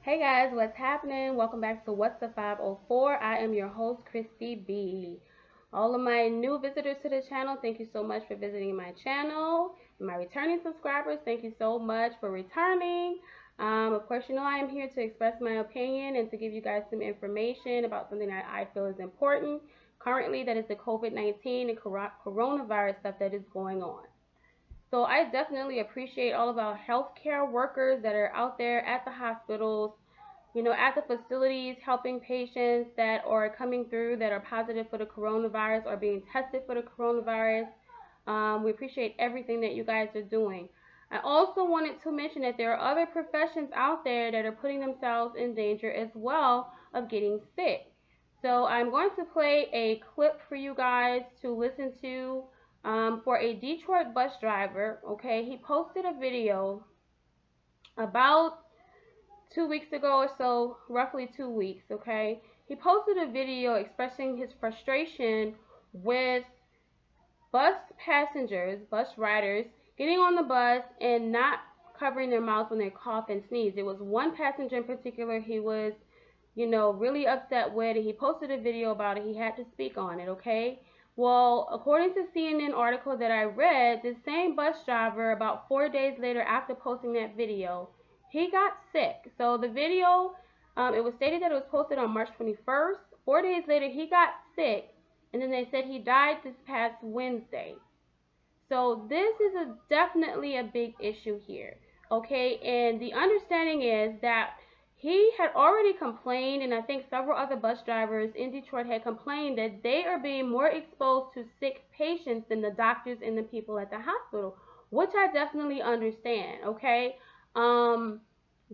Hey guys, what's happening? Welcome back to What's the 504. I am your host, Christy B. All of my new visitors to the channel, thank you so much for visiting my channel. And my returning subscribers, thank you so much for returning. Of course, you know I am here to express my opinion and to give you guys some information about something that I feel is important. Currently, that is the COVID-19 and coronavirus stuff that is going on. So I definitely appreciate all of our healthcare workers that are out there at the hospitals, at the facilities helping patients that are coming through that are positive for the coronavirus or being tested for the coronavirus. We appreciate everything that you guys are doing. I also wanted to mention that there are other professions out there that are putting themselves in danger as well of getting sick. So I'm going to play a clip for you guys to listen to for a Detroit bus driver. Okay, he posted a video about 2 weeks ago or so, roughly 2 weeks, okay? He posted a video expressing his frustration with bus passengers, bus riders, getting on the bus and not covering their mouths when they cough and sneeze. There was one passenger in particular he was, really upset with, and he posted a video about it. He had to speak on it, okay? Well, according to CNN article that I read, the same bus driver, about 4 days later after posting that video, he got sick. So the video, it was stated that it was posted on March 21st. 4 days later, he got sick, and then they said he died this past Wednesday. So this is definitely a big issue here, okay? And the understanding is that he had already complained, and I think several other bus drivers in Detroit had complained that they are being more exposed to sick patients than the doctors and the people at the hospital, which I definitely understand, okay? Um,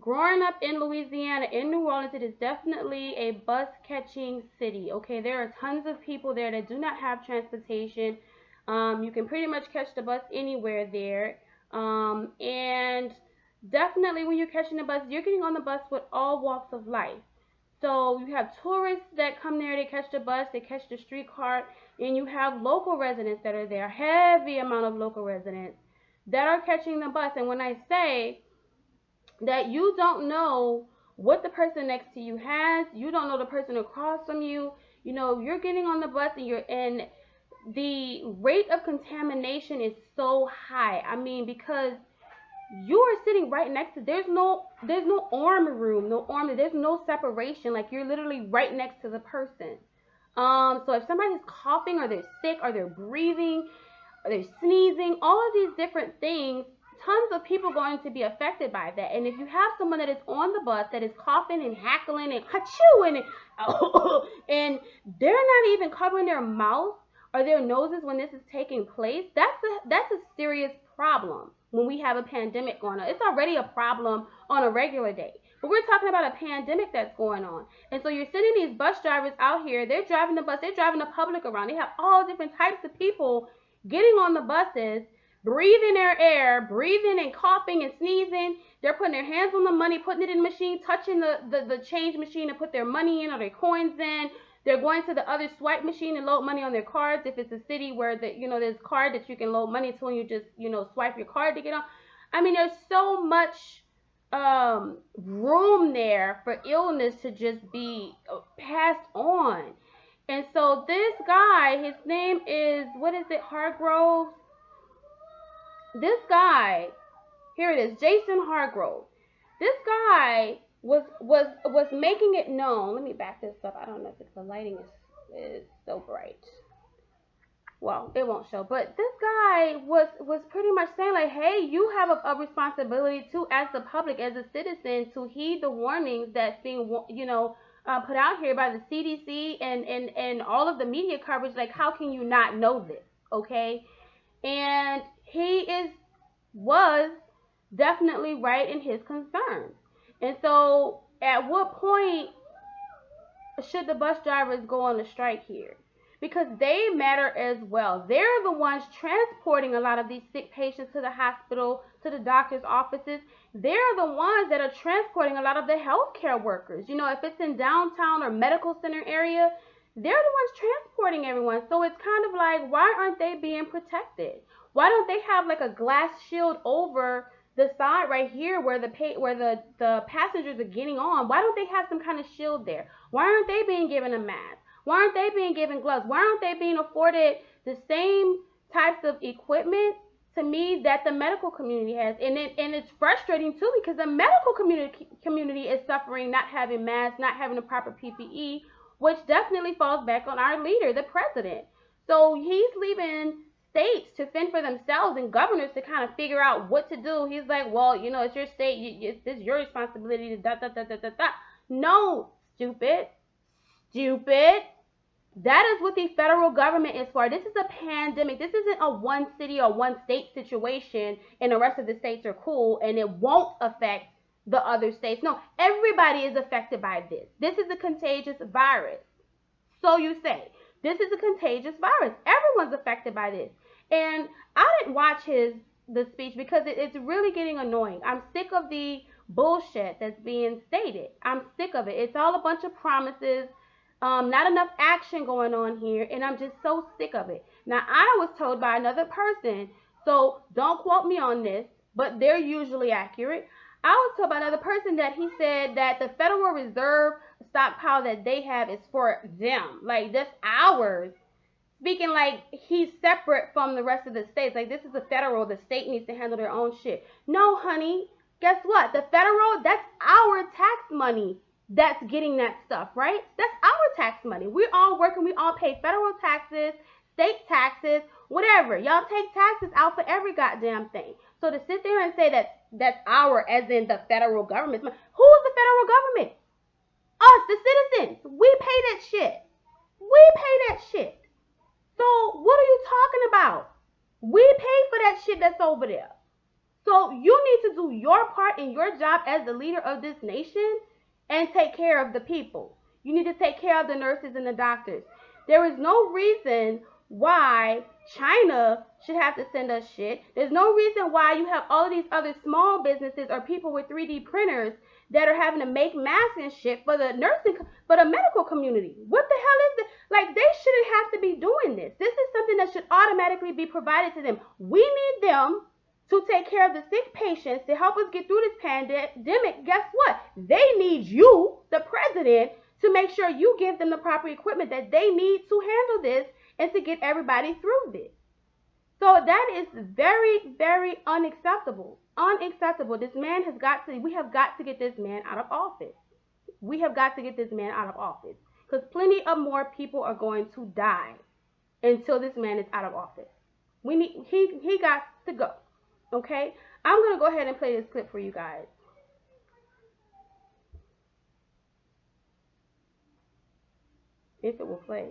Growing up in Louisiana, in New Orleans, it is definitely a bus catching city, okay? There are tons of people there that do not have transportation. You can pretty much catch the bus anywhere there. And definitely when you're catching the bus, you're getting on the bus with all walks of life. So you have tourists that come there, they catch the bus, they catch the streetcar, and you have local residents that are there, heavy amount of local residents that are catching the bus. And when I say that you don't know what the person next to you has, you don't know the person across from you, you're getting on the bus and the rate of contamination is so high. I mean, because you are sitting right next to, there's no arm room, there's no separation. Like, you're literally right next to the person. So if somebody's coughing or they're sick or they're breathing or they're sneezing, all of these different things, tons of people are going to be affected by that. And if you have someone that is on the bus that is coughing and hackling and chewing and they're not even covering their mouth or their noses when this is taking place, that's a serious problem when we have a pandemic going on. It's already a problem on a regular day, but we're talking about a pandemic that's going on. And so you're sending these bus drivers out here, they're driving the bus, they're driving the public around, they have all different types of people getting on the buses, breathing their air, breathing and coughing and sneezing. They're putting their hands on the money, putting it in the machine, touching the change machine to put their money in or their coins in. They're going to the other swipe machine and load money on their cards. If it's a city where there's a card that you can load money to, and you just swipe your card to get on. I mean, there's so much room there for illness to just be passed on. And so this guy, his name is, what is it, Hargrove? This guy, here it is, Jason Hargrove. This guy was making it known. Let me back this up. I don't know if the lighting is so bright. Well, it won't show, but this guy was pretty much saying, like, hey, you have a responsibility too, as the public, as a citizen, to heed the warnings that's being put out here by the CDC and all of the media coverage. Like, how can you not know this? Okay. And he was definitely right in his concerns. And so at what point should the bus drivers go on a strike here? Because they matter as well. They're the ones transporting a lot of these sick patients to the hospital, to the doctor's offices. They're the ones that are transporting a lot of the healthcare workers. If it's in downtown or medical center area, they're the ones transporting everyone. So it's kind of like, why aren't they being protected? Why don't they have like a glass shield over the side right here where the passengers are getting on, why don't they have some kind of shield there? Why aren't they being given a mask? Why aren't they being given gloves? Why aren't they being afforded the same types of equipment to me that the medical community has? And it's frustrating too, because the medical community is suffering, not having masks, not having the proper PPE, which definitely falls back on our leader, the president. So he's leaving states to fend for themselves and governors to kind of figure out what to do. He's like, well, you know, it's your state. It's your responsibility to da da da da da da. No, stupid. Stupid. That is what the federal government is for. This is a pandemic. This isn't a one city or one state situation and the rest of the states are cool and it won't affect the other states. No, everybody is affected by this. This is a contagious virus. So you say. This is a contagious virus. Everyone's affected by this. And I didn't watch the speech because it's really getting annoying. I'm sick of the bullshit that's being stated. I'm sick of it. It's all a bunch of promises, not enough action going on here, and I'm just so sick of it. Now, I was told by another person, so don't quote me on this, but they're usually accurate. I was told by another person that he said that the Federal Reserve stockpile that they have is for them. Like, that's ours. Speaking like he's separate from the rest of the states. Like, this is the federal. The state needs to handle their own shit. No, honey. Guess what? The federal, that's our tax money that's getting that stuff, right? That's our tax money. We're all working. We all pay federal taxes, state taxes, whatever. Y'all take taxes out for every goddamn thing. So to sit there and say that that's our, as in the federal government, who's the federal government? Us, the citizens. We pay that shit. We pay that shit. So what are you talking about? We pay for that shit that's over there. So you need to do your part in your job as the leader of this nation and take care of the people. You need to take care of the nurses and the doctors. There is no reason why China should have to send us shit. There's no reason why you have all of these other small businesses or people with 3D printers that are having to make masks and shit for the medical community. What the hell is this? Like, they shouldn't have to be doing this. This is something that should automatically be provided to them. We need them to take care of the sick patients to help us get through this pandemic. Guess what? They need you, the president, to make sure you give them the proper equipment that they need to handle this and to get everybody through this. So that is very, very unacceptable. Unacceptable. This man has got to, we have got to get this man out of office. We have got to get this man out of office. Because plenty of more people are going to die until this man is out of office. He got to go. Okay? I'm going to go ahead and play this clip for you guys. If it will play.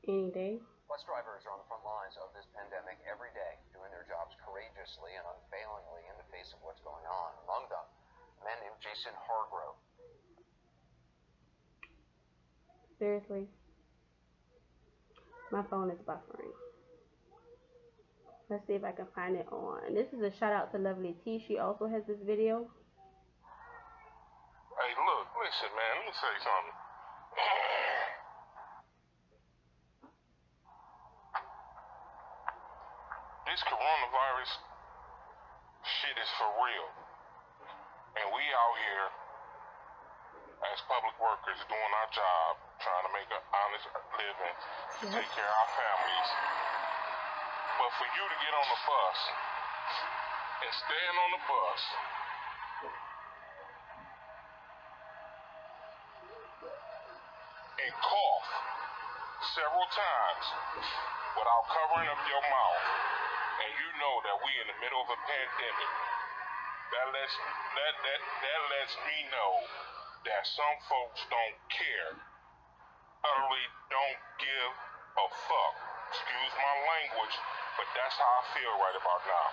Any day. Bus drivers are on the front lines of this pandemic every day, doing their jobs courageously and unfailingly in the face of what's going on. Among them, a man named Jason Hargrove. Seriously? My phone is buffering. Let's see if I can find it on. This is a shout out to Lovely T. She also has this video. Hey, look, listen, man, let me say something. This coronavirus shit is for real. And we out here as public workers doing our job, trying to make an honest living, take care of our families. But for you to get on the bus and stand on the bus and cough several times without covering up your mouth, and you know that we in the middle of a pandemic, that lets me know that some folks don't care, utterly don't give a fuck. Excuse my language, but that's how I feel right about now.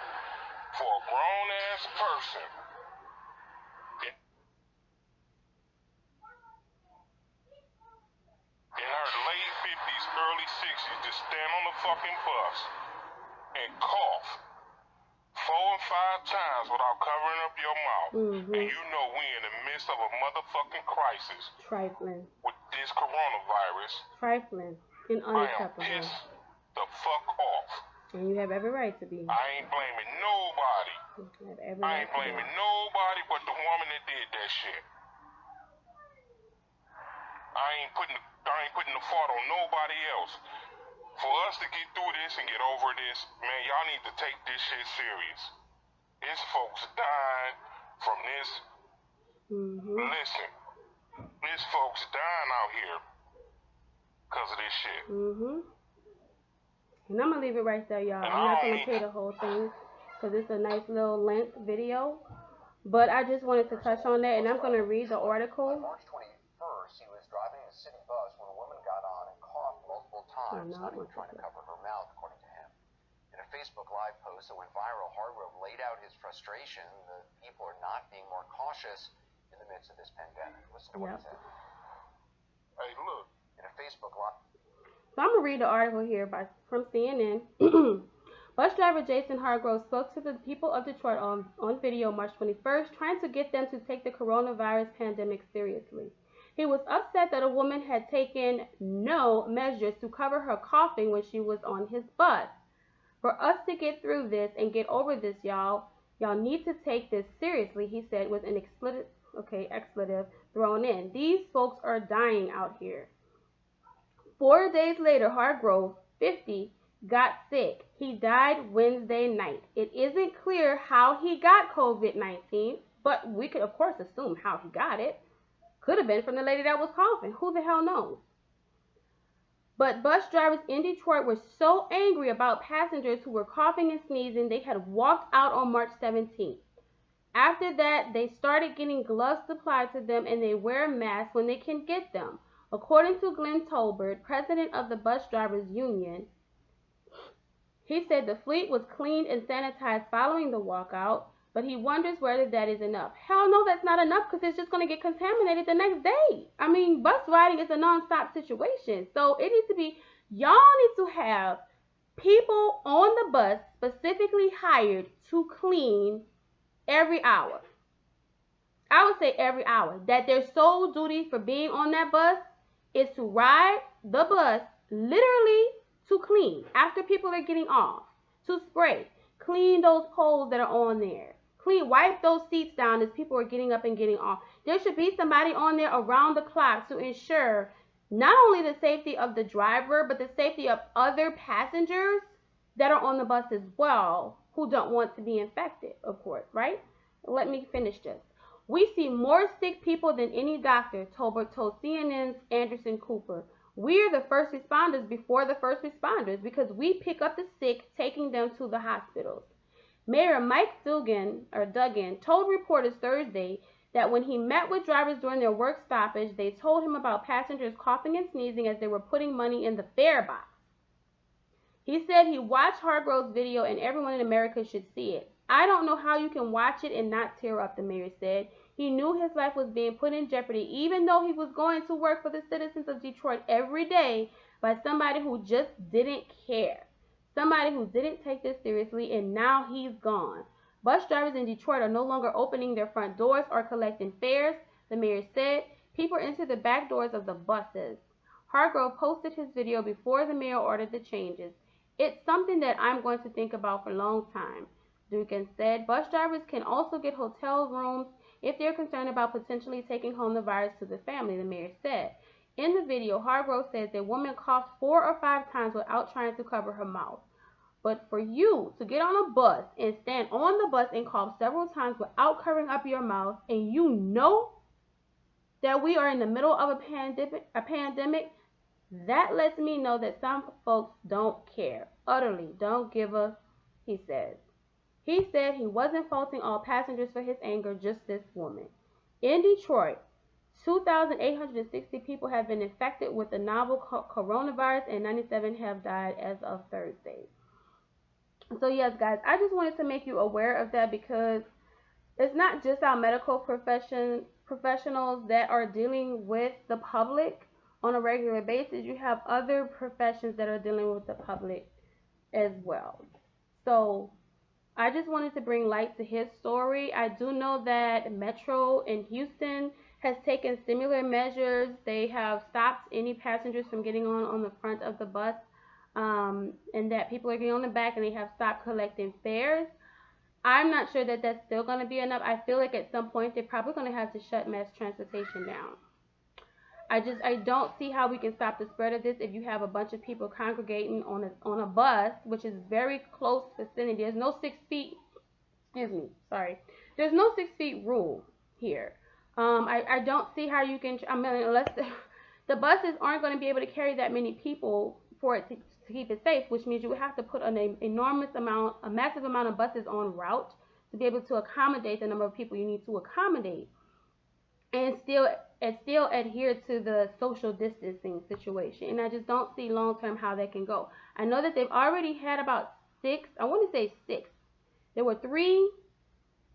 For a grown-ass person in her late 50s, early 60s to stand on the fucking bus and cough 4 and 5 times without covering up your mouth, and you know we in the midst of a motherfucking crisis. Trifling. With this coronavirus. Trifling and unacceptable. I am pissed the fuck off. And you have every right to be. I ain't blaming nobody. You have every I right ain't to be. blaming nobody but the woman that did that shit. I ain't putting the fault on nobody else. For us to get through this and get over this, man, y'all need to take this shit serious. It's folks dying from this. Listen, there's folks dying out here because of this shit. And I'm going to leave it right there, y'all. I'm not going to play the whole thing because it's a nice little length video. But I just wanted to touch on that, and I'm going to read the article. On March 21st, he was driving a city bus when a woman got on and coughed multiple times, not even trying to cover her mouth, according to him. In a Facebook Live post that went viral, Hargrove laid out his frustration that people are not being more cautious in the midst of this pandemic. Listen to what he said. Hey, look. In a Facebook Live. So I'm going to read the article here from CNN. Bus driver Jason Hargrove spoke to the people of Detroit on video March 21st, trying to get them to take the coronavirus pandemic seriously. He was upset that a woman had taken no measures to cover her coughing when she was on his bus. For us to get through this and get over this, y'all need to take this seriously, he said with an expletive thrown in. These folks are dying out here. 4 days later, Hargrove, 50, got sick. He died Wednesday night. It isn't clear how he got COVID-19, but we could, of course, assume how he got it. Could have been from the lady that was coughing. Who the hell knows? But bus drivers in Detroit were so angry about passengers who were coughing and sneezing, they had walked out on March 17th. After that, they started getting gloves supplied to them, and they wear masks when they can get them. According to Glenn Tolbert, president of the Bus Drivers Union, he said the fleet was cleaned and sanitized following the walkout, but he wonders whether that is enough. Hell no, that's not enough because it's just going to get contaminated the next day. I mean, bus riding is a non-stop situation. So it needs to be, y'all need to have people on the bus specifically hired to clean every hour. I would say every hour. That their sole duty for being on that bus is to ride the bus literally to clean after people are getting off, to spray, clean those poles that are on there, wipe those seats down as people are getting up and getting off. There should be somebody on there around the clock to ensure not only the safety of the driver, but the safety of other passengers that are on the bus as well who don't want to be infected, of course, right? Let me finish this. We see more sick people than any doctor, Tolbert told CNN's Anderson Cooper. We're the first responders before the first responders because we pick up the sick, taking them to the hospitals. Mayor Mike Duggan told reporters Thursday that when he met with drivers during their work stoppage, they told him about passengers coughing and sneezing as they were putting money in the fare box. He said he watched Hargrove's video and everyone in America should see it. I don't know how you can watch it and not tear up, the mayor said. He knew his life was being put in jeopardy, even though he was going to work for the citizens of Detroit every day by somebody who just didn't care. Somebody who didn't take this seriously, and now he's gone. Bus drivers in Detroit are no longer opening their front doors or collecting fares, the mayor said. People enter the back doors of the buses. Hargrove posted his video before the mayor ordered the changes. It's something that I'm going to think about for a long time, Dugan said. Bus drivers can also get hotel rooms if they're concerned about potentially taking home the virus to the family, the mayor said. In the video, Hargrove says the woman coughed 4 or 5 times without trying to cover her mouth. But for you to get on a bus and stand on the bus and cough several times without covering up your mouth, and you know that we are in the middle of a pandemic, that lets me know that some folks don't care. Utterly don't give a, he says. He said he wasn't faulting all passengers for his anger, just this woman. In Detroit, 2,860 people have been infected with the novel coronavirus and 97 have died as of Thursday. So yes, guys, I just wanted to make you aware of that because it's not just our medical professionals that are dealing with the public on a regular basis. You have other professions that are dealing with the public as well. So I just wanted to bring light to his story. I do know that Metro in Houston has taken similar measures. They have stopped any passengers from getting on the front of the bus. and that people are getting on the back and they have stopped collecting fares. I'm not sure that that's still going to be enough. I feel like at some point they're probably going to have to shut mass transportation down. I don't see how we can stop the spread of this if you have a bunch of people congregating on a bus, which is very close vicinity. There's no 6 feet. Excuse me. Sorry. There's no 6 feet rule here. I don't see how you can. I mean, unless the buses aren't going to be able to carry that many people for it to keep it safe, which means you would have to put an a massive amount of buses on route to be able to accommodate the number of people you need to accommodate, and still adhere to the social distancing situation. And I just don't see long term how that can go. I know that they've already had about 6. I want to say 6. There were 3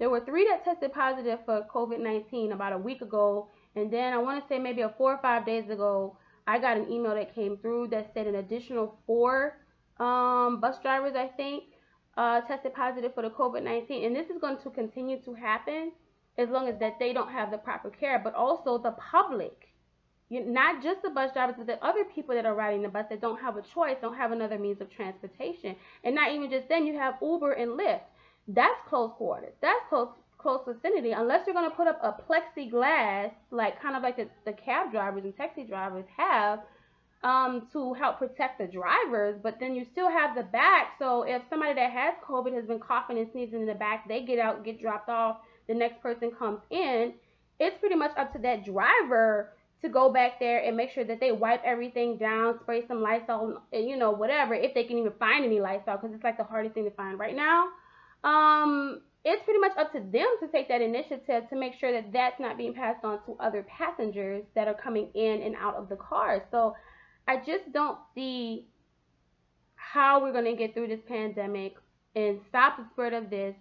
that tested positive for COVID-19 about a week ago, and then I want to say maybe 4 or 5 days ago, I got an email that came through that said an additional 4 bus drivers, I think, tested positive for the COVID-19. And this is going to continue to happen as long as that they don't have the proper care, but also the public. Not just the bus drivers, but the other people that are riding the bus that don't have a choice, don't have another means of transportation. And not even just then, you have Uber and Lyft. That's close quarters. That's close vicinity. Unless you're going to put up a plexiglass, like kind of like the cab drivers and taxi drivers have, to help protect the drivers. But then you still have the back. So if somebody that has COVID has been coughing and sneezing in the back, they get out, get dropped off, the next person comes in. It's pretty much up to that driver to go back there and make sure that they wipe everything down, spray some Lysol, whatever, if they can even find any Lysol, because it's like the hardest thing to find right now. It's pretty much up to them to take that initiative to make sure that that's not being passed on to other passengers that are coming in and out of the car. So I just don't see how we're going to get through this pandemic and stop the spread of this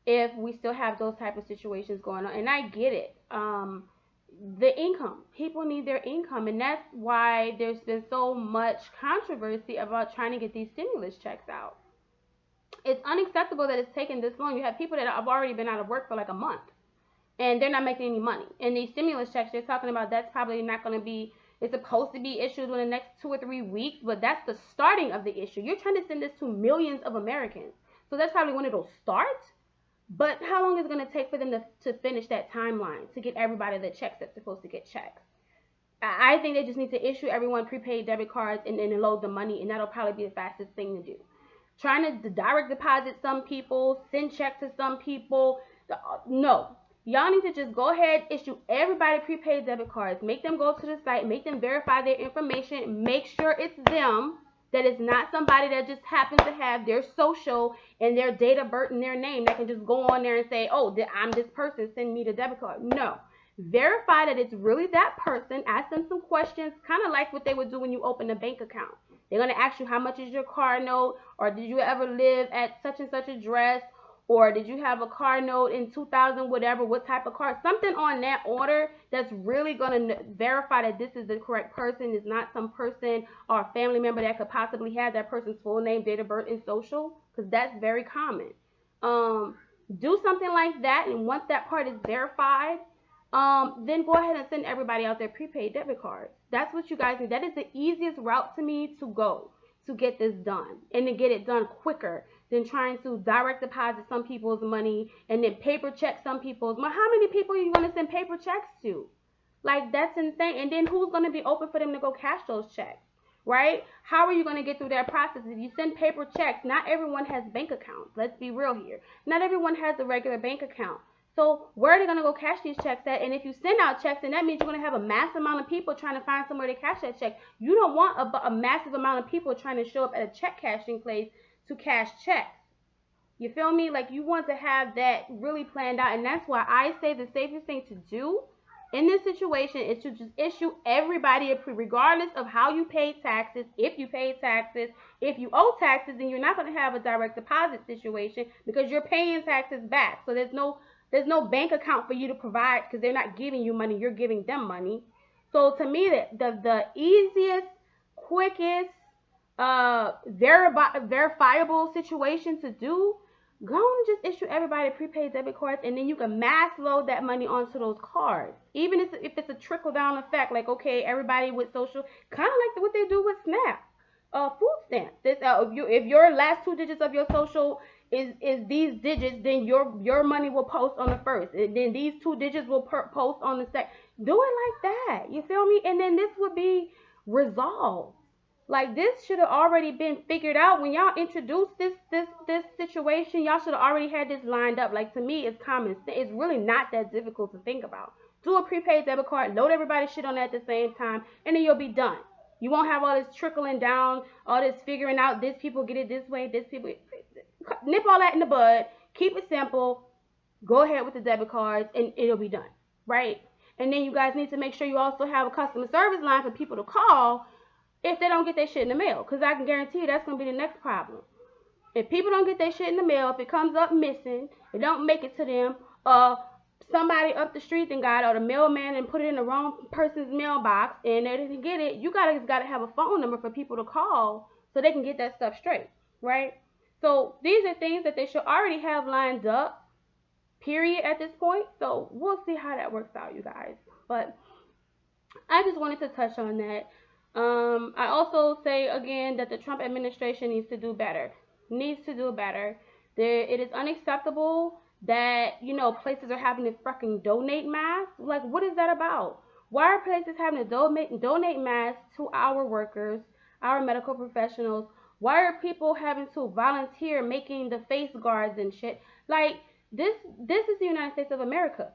if we still have those type of situations going on. And I get it. The income, people need their income, and that's why there's been so much controversy about trying to get these stimulus checks out. It's unacceptable that it's taken this long. You have people that have already been out of work for like a month, and they're not making any money. And these stimulus checks they're talking about, that's probably not going to be, it's supposed to be issued in the next 2 or 3 weeks, but that's the starting of the issue. You're trying to send this to millions of Americans, so that's probably when it'll start. But how long is it going to take for them to finish that timeline to get everybody the checks that's supposed to get checks? I think they just need to issue everyone prepaid debit cards and load the money, and that'll probably be the fastest thing to do. Trying to direct deposit some people, send checks to some people. No. Y'all need to just go ahead, issue everybody prepaid debit cards. Make them go to the site, make them verify their information, make sure it's them, that it's not somebody that just happens to have their social and their date of birth and their name that can just go on there and say, oh, I'm this person, send me the debit card. No. Verify that it's really that person. Ask them some questions, kind of like what they would do when you open a bank account. They're going to ask you how much is your car note, or did you ever live at such and such address, or did you have a car note in 2000, whatever, what type of car, something on that order that's really going to verify that this is the correct person, is not some person or a family member that could possibly have that person's full name, date of birth, and social, because that's very common. Do something like that, and once that part is verified, then go ahead and send everybody out their prepaid debit cards. That's what you guys need. That is the easiest route to me to go to get this done, and to get it done quicker than trying to direct deposit some people's money and then paper check some people's money. How many people are you going to send paper checks to? Like, that's insane. And then who's going to be open for them to go cash those checks, right? How are you going to get through that process? If you send paper checks, not everyone has bank accounts. Let's be real here. Not everyone has a regular bank account. So where are they going to go cash these checks at? And if you send out checks, then that means you're going to have a massive amount of people trying to find somewhere to cash that check. You don't want a massive amount of people trying to show up at a check cashing place to cash checks. You feel me? Like, you want to have that really planned out. And that's why I say the safest thing to do in this situation is to just issue everybody a regardless of how you pay taxes. If you pay taxes, if you owe taxes, then you're not going to have a direct deposit situation because you're paying taxes back. So there's no bank account for you to provide because they're not giving you money. You're giving them money. So to me, the easiest, quickest, verifiable situation to do, go and just issue everybody prepaid debit cards, and then you can mass load that money onto those cards. Even if it's a trickle down effect, like, okay, everybody with social, kind of like what they do with SNAP. food stamps. This if your last 2 digits of your social is these digits, then your money will post on the first, and then these 2 digits will post on the second. Do it like that. You feel me? And then this would be resolved. Like, this should have already been figured out when y'all introduced this situation. Y'all should have already had this lined up. Like, to me, it's common sense. It's really not that difficult to think about. Do a prepaid debit card, load everybody's shit on that at the same time, and then you'll be done. You won't have all this trickling down, all this figuring out. This people get it this way, this people nip all that in the bud. Keep it simple. Go ahead with the debit cards, and it'll be done, right? And then you guys need to make sure you also have a customer service line for people to call if they don't get their shit in the mail, because I can guarantee you that's going to be the next problem. If people don't get their shit in the mail, if it comes up missing, it don't make it to them, somebody up the street then got it, or the mailman and put it in the wrong person's mailbox and they didn't get it, you got to have a phone number for people to call so they can get that stuff straight, right? So these are things that they should already have lined up, period, at this point. So we'll see how that works out, you guys. But I just wanted to touch on that. I also say again that the Trump administration needs to do better. It is unacceptable that, places are having to fucking donate masks. Like, what is that about? Why are places having to donate masks to our workers, our medical professionals? Why are people having to volunteer making the face guards and shit? Like, this is the United States of America.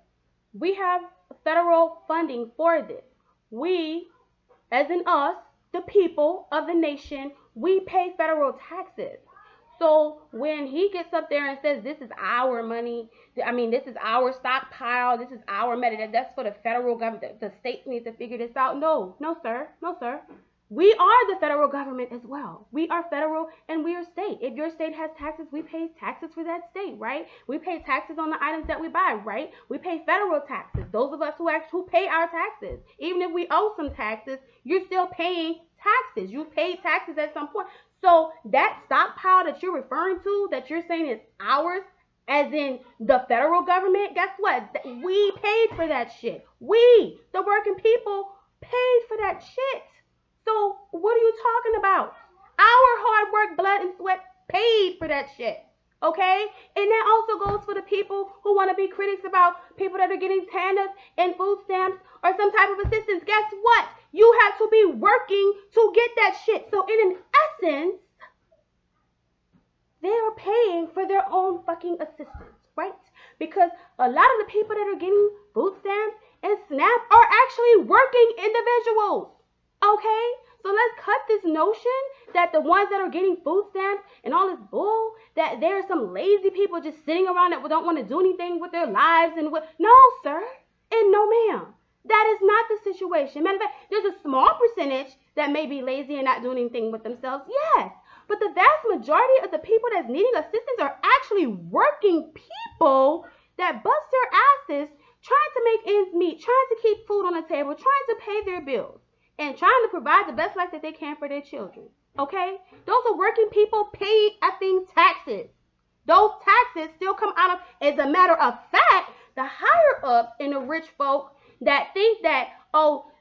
We have federal funding for this. We, as in us, the people of the nation, we pay federal taxes. So when he gets up there and says this is our money, this is our stockpile, this is our money, that's for the federal government, the states need to figure this out. No, sir. We are the federal government as well. We are federal and we are state. If your state has taxes, we pay taxes for that state, right? We pay taxes on the items that we buy, right? We pay federal taxes. Those of us who pay our taxes. Even if we owe some taxes, you're still paying taxes. You paid taxes at some point. So that stockpile that you're referring to, that you're saying is ours, as in the federal government, guess what? We paid for that shit. We, the working people, paid for that shit. So what are you talking about? Our hard work, blood, and sweat paid for that shit. Okay? And that also goes for the people who want to be critics about people that are getting TANF and food stamps or some type of assistance. Guess what? You have to be working to get that shit. So in essence, they are paying for their own fucking assistance, right? Because a lot of the people that are getting food stamps and SNAP are actually working individuals. Okay? So let's cut this notion that the ones that are getting food stamps and all this bull, that there are some lazy people just sitting around that don't want to do anything with their lives and what. No, sir. And no, ma'am. That is not the situation. Matter of fact, there's a small percentage that may be lazy and not doing anything with themselves. Yes. But the vast majority of the people that's needing assistance are actually working people that bust their asses trying to make ends meet, trying to keep food on the table, trying to pay their bills, and trying to provide the best life that they can for their children. Okay? Those are working people paid effing taxes. Those taxes still come out of, as a matter of fact, the higher ups and the rich folk that think that,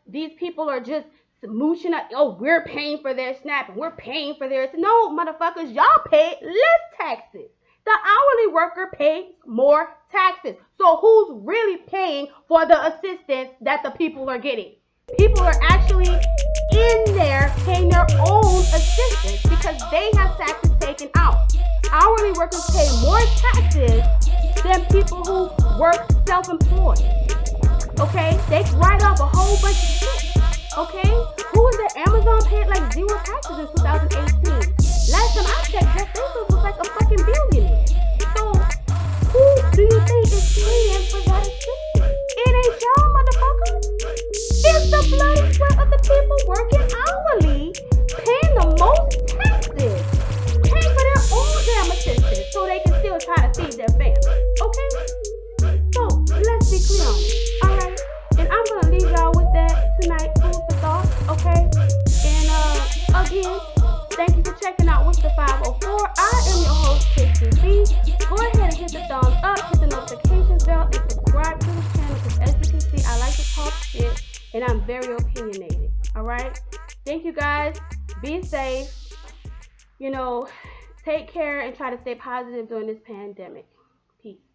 these people are just mooching up, we're paying for their SNAP and we're paying for theirs. No, motherfuckers, y'all pay less taxes. The hourly worker pays more taxes. So who's really paying for the assistance that the people are getting? People are actually in there paying their own assistance because they have taxes taken out. Hourly workers pay more taxes than people who work self-employed. Okay? They write off a whole bunch of shit. Okay? Who is it? Amazon paid like 0 taxes in 2018. Last time I checked, Jeff Bezos was like a fucking billionaire. So, who do you think is paying for that assistance? It ain't y'all, motherfuckers. It's the blood and sweat of the people working hourly, paying the most taxes, paying for their own damn assistance so they can still try to feed their family. Okay? So, let's be clear on it. Alright? And I'm going to leave y'all with that tonight. Food for thought. Okay? And, again, thank you for checking out What's the 504. I am your host, Christy B. Go ahead and hit the thumbs up, hit the notifications bell, and subscribe to the channel because as you can see, I like to talk shit and I'm very opinionated. Alright? Thank you guys. Be safe. you know, take care and try to stay positive during this pandemic. Peace.